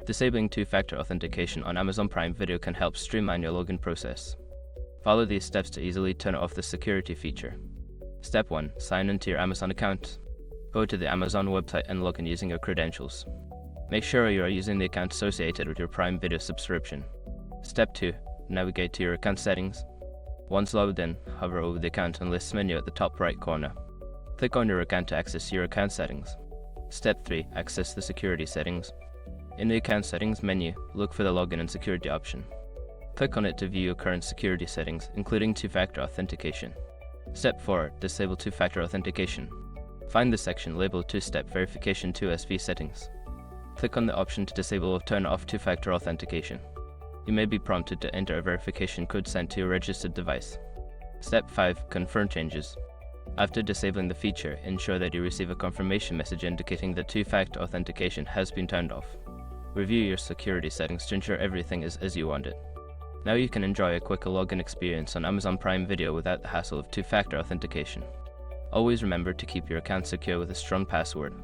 Disabling two-factor authentication on Amazon Prime Video can help streamline your login process. Follow these steps to easily turn off the security feature. Step 1. Sign into your Amazon account. Go to the Amazon website and log in using your credentials. Make sure you are using the account associated with your Prime Video subscription. Step 2. Navigate to your account settings. Once logged in, hover over the account and list menu at the top right corner. Click on your account to access your account settings. Step 3. Access the security settings. In the account settings menu, look for the login and security option. Click on it to view your current security settings, including two-factor authentication. Step 4. Disable two-factor authentication. Find the section labeled Two-Step Verification 2SV Settings. Click on the option to disable or turn off two-factor authentication. You may be prompted to enter a verification code sent to your registered device. Step 5. Confirm changes. After disabling the feature, ensure that you receive a confirmation message indicating that two-factor authentication has been turned off. Review your security settings to ensure everything is as you want it. Now you can enjoy a quicker login experience on Amazon Prime Video without the hassle of two-factor authentication. Always remember to keep your account secure with a strong password.